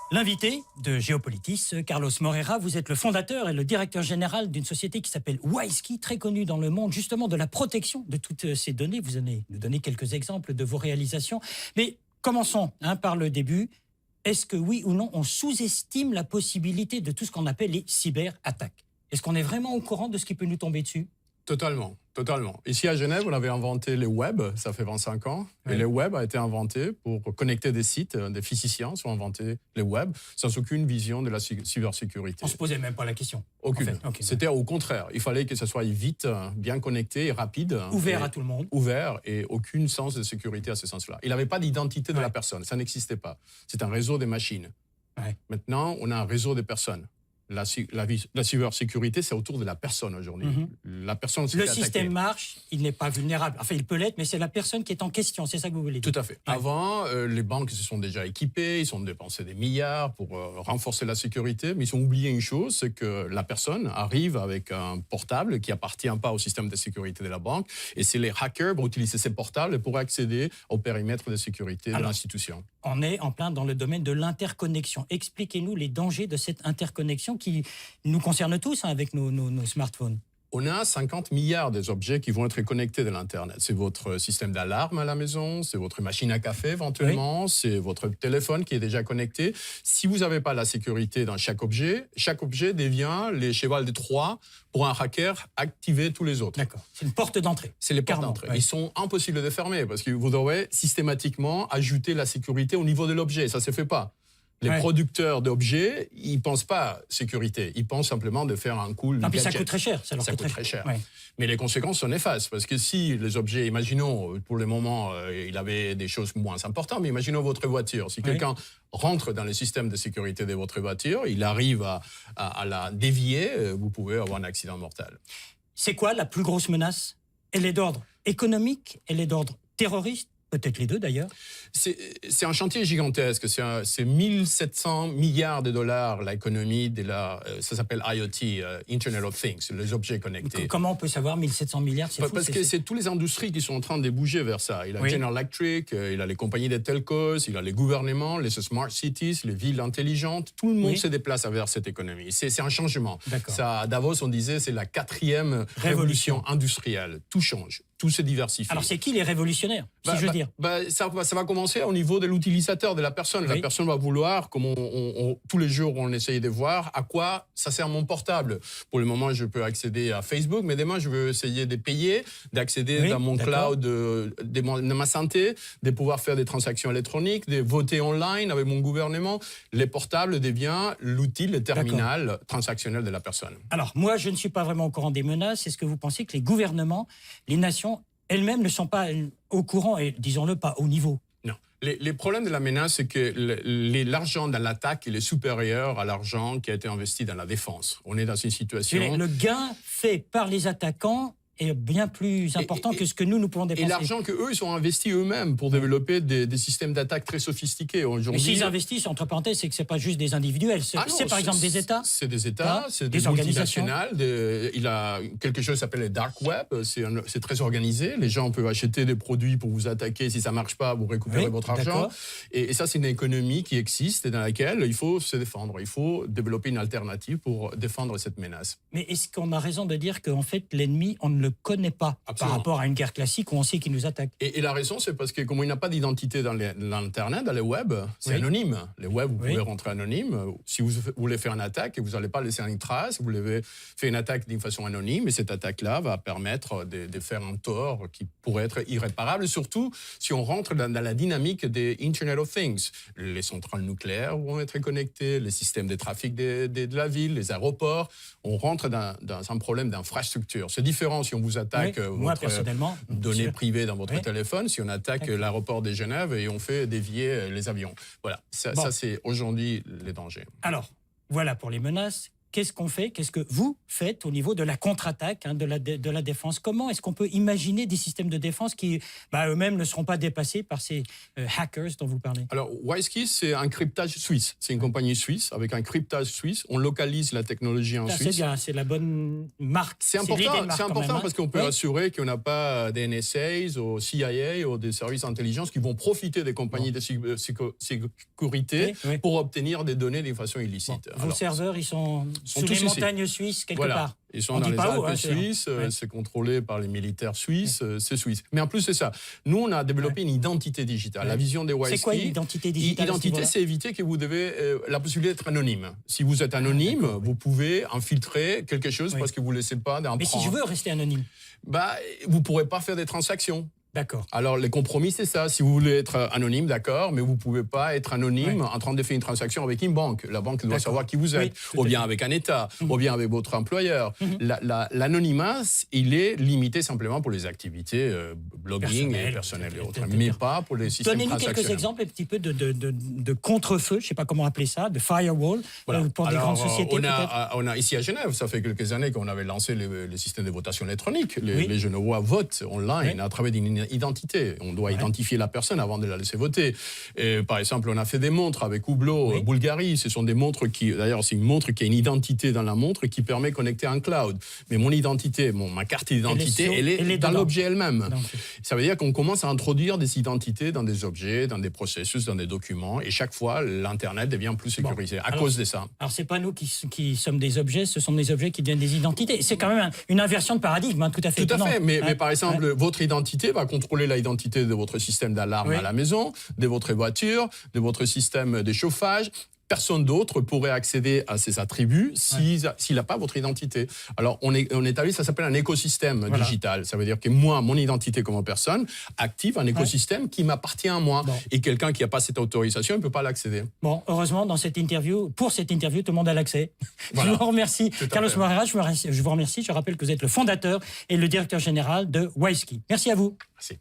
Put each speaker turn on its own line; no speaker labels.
L'invité de Géopolitis, Carlos Moreira, vous êtes le fondateur et le directeur général d'une société qui s'appelle Wisely, très connue dans le monde justement de la protection de toutes ces données. Vous allez nous donner quelques exemples de vos réalisations. Mais commençons par le début. Est-ce que oui ou non, on sous-estime la possibilité de tout ce qu'on appelle les cyberattaques? Est-ce qu'on est vraiment au courant de ce qui peut nous tomber dessus?
Totalement, totalement. Ici à Genève, on avait inventé le web, ça fait 25 ans. Oui. Et le web a été inventé pour connecter des sites. Des physiciens ont inventé le web sans aucune vision de la cybersécurité.
On ne se posait même pas la question.
Aucune.
En fait. Okay.
C'était au contraire. Il fallait que ça soit vite, bien connecté et rapide.
Ouvert à tout le monde.
Ouvert et aucun sens de sécurité à ce sens-là. Il n'avait pas d'identité de la personne. Ça n'existait pas. C'est un réseau de machines. Maintenant, on a un réseau de personnes. La cybersécurité, c'est autour de la personne aujourd'hui. La personne
le système marche, il n'est pas vulnérable. Enfin, il peut l'être, mais c'est la personne qui est en question. C'est ça que vous voulez dire?
Tout à fait. Avant, les banques se sont déjà équipées, ils ont dépensé des milliards pour renforcer la sécurité, mais ils ont oublié une chose, c'est que la personne arrive avec un portable qui appartient pas au système de sécurité de la banque, et c'est les hackers vont utiliser ces portables pour accéder au périmètre de sécurité de l'institution.
On est en plein dans le domaine de l'interconnexion. Expliquez-nous les dangers de cette interconnexion qui nous concerne tous avec nos smartphones.
On a 50 milliards d'objets qui vont être connectés de l'Internet. C'est votre système d'alarme à la maison, c'est votre machine à café éventuellement, c'est votre téléphone qui est déjà connecté. Si vous n'avez pas la sécurité dans chaque objet devient les cheval de Troie pour un hacker activer tous les autres.
D'accord, c'est une porte d'entrée.
C'est les portes d'entrée. Ils sont impossibles de fermer parce que vous devez systématiquement ajouter la sécurité au niveau de l'objet. Ça ne se fait pas. Les producteurs d'objets, ils pensent pas sécurité, ils pensent simplement de faire un cool gadget.
Puis ça coûte très cher, ça coûte
très cher. Mais les conséquences sont néfastes parce que si les objets, imaginons pour le moment, il avait des choses moins importantes, mais imaginons votre voiture. Si quelqu'un rentre dans le système de sécurité de votre voiture, il arrive à la dévier, vous pouvez avoir un accident mortel.
C'est quoi la plus grosse menace? Elle est d'ordre économique, elle est d'ordre terroriste? Peut-être les deux d'ailleurs.
C'est un chantier gigantesque. C'est 1700 milliards de dollars l'économie de ça s'appelle IoT, Internet of Things, les objets connectés.
Comment on peut savoir 1700 milliards?
Parce que c'est toutes les industries qui sont en train de bouger vers ça. Il a General Electric, il a les compagnies de telcos, il a les gouvernements, les smart cities, les villes intelligentes. Tout le monde se déplace vers cette économie. C'est un changement. Ça, à Davos, on disait, c'est la 4e révolution industrielle. Tout change. Tout se diversifie.
Alors c'est qui les révolutionnaires, si je veux dire?
Ça va commencer au niveau de l'utilisateur, de la personne. La personne va vouloir, comme tous les jours on essaye de voir, à quoi ça sert mon portable. Pour le moment, je peux accéder à Facebook, mais demain, je veux essayer de payer, d'accéder dans mon cloud de ma santé, de pouvoir faire des transactions électroniques, de voter online avec mon gouvernement. Les portables deviennent l'outil, le terminal transactionnel de la personne.
Alors, moi, je ne suis pas vraiment au courant des menaces. Est-ce que vous pensez que les gouvernements, les nations elles-mêmes ne sont pas au courant et, disons-le, pas au niveau?
Non. Les problèmes de la menace, c'est que l'argent dans l'attaque il est supérieur à l'argent qui a été investi dans la défense. On est dans une situation...
Le gain fait par les attaquants est bien plus important que ce que nous pouvons dépenser.
Et l'argent qu'eux, ils ont investi eux-mêmes pour développer des systèmes d'attaque très sophistiqués.
Mais s'ils investissent, entre parenthèses, c'est que ce n'est pas juste des individuels. C'est par exemple des États.
C'est des États, c'est des multinationales. Il a quelque chose qui s'appelle le dark web. C'est très organisé. Les gens peuvent acheter des produits pour vous attaquer. Si ça ne marche pas, vous récupérez votre argent. Et ça, c'est une économie qui existe et dans laquelle il faut se défendre. Il faut développer une alternative pour défendre cette menace.
Mais est-ce qu'on a raison de dire qu'en fait, l'ennemi, on ne le connaît pas par rapport à une guerre classique où on sait qu'il nous attaque?
Et la raison, c'est parce que comme il n'a pas d'identité dans l'Internet, dans le web, c'est anonyme. Le web, vous pouvez rentrer anonyme. Si vous voulez faire une attaque, vous n'allez pas laisser une trace. Vous avez fait une attaque d'une façon anonyme et cette attaque-là va permettre de faire un tort qui pourrait être irréparable, surtout si on rentre dans la dynamique des Internet of Things. Les centrales nucléaires vont être connectées, les systèmes de trafic de la ville, les aéroports. On rentre dans un problème d'infrastructure. C'est différent si on vous attaque votre données privées dans votre téléphone, si on attaque l'aéroport de Genève et on fait dévier les avions. Voilà, ça c'est aujourd'hui les dangers.
Alors, voilà pour les menaces. qu'est-ce qu'on fait? Qu'est-ce que vous faites au niveau de la contre-attaque, de la défense? Comment est-ce qu'on peut imaginer des systèmes de défense qui, eux-mêmes, ne seront pas dépassés par ces hackers dont vous parlez?
Alors, WiseKey, c'est un cryptage suisse. C'est une compagnie suisse avec un cryptage suisse. On localise la technologie en Suisse.
C'est bien, c'est la bonne marque.
C'est important parce qu'on peut assurer qu'on n'a pas des NSA, au CIA ou des services d'intelligence qui vont profiter des compagnies de sécurité pour obtenir des données d'une façon illicite.
Vos serveurs, ils sont sous les montagnes suisses, quelque part.
Ils sont dans les Alpes suisses, c'est contrôlé par les militaires suisses, c'est suisse. Mais en plus, c'est ça. Nous, on a développé une identité digitale. La vision des WiseKey.
C'est quoi une identité digitale?
L'identité, c'est éviter que vous devez la possibilité d'être anonyme. Si vous êtes anonyme, vous pouvez infiltrer quelque chose parce que vous ne laissez pas d'un.
Mais si je veux rester anonyme,
vous ne pourrez pas faire des transactions.
D'accord.
Alors, les compromis, c'est ça. Si vous voulez être anonyme, d'accord, mais vous ne pouvez pas être anonyme en train de faire une transaction avec une banque. La banque doit savoir qui vous êtes, ou bien avec un État, ou bien avec votre employeur. L'anonymat, il est limité simplement pour les activités blogging et personnelles et autres, mais pas pour les systèmes transactionnels.
Donnez-nous quelques exemples un petit peu de contre-feu, je ne sais pas comment appeler ça, de firewall, pour des grandes sociétés.
On a ici à Genève, ça fait quelques années qu'on avait lancé les systèmes de votation électronique. Les Genevois votent online à travers une identité. On doit identifier la personne avant de la laisser voter. Et, par exemple, on a fait des montres avec Hublot, Bulgarie. Ce sont des montres qui, d'ailleurs, c'est une montre qui a une identité dans la montre qui permet de connecter un cloud. Mais mon identité, ma carte d'identité, elle est dans l'objet elle-même. Ça veut dire qu'on commence à introduire des identités dans des objets, dans des processus, dans des documents. Et chaque fois, l'Internet devient plus sécurisé à cause de ça.
Alors, c'est pas nous qui sommes des objets, ce sont des objets qui deviennent des identités. C'est quand même une inversion de paradigme, tout à fait.
Tout à fait. Mais par exemple, votre identité va contrôler l'identité de votre système d'alarme à la maison, de votre voiture, de votre système de chauffage. Personne d'autre pourrait accéder à ces attributs s'il n'a pas votre identité. Alors, on établit, ça s'appelle un écosystème digital. Ça veut dire que moi, mon identité comme personne, active un écosystème qui m'appartient à moi. Et quelqu'un qui n'a pas cette autorisation, il ne peut pas l'accéder.
Bon, heureusement, pour cette interview, tout le monde a l'accès. Voilà. Je vous remercie. Carlos Moreira, je vous remercie. Je rappelle que vous êtes le fondateur et le directeur général de WiseKey. Merci à vous.
Merci.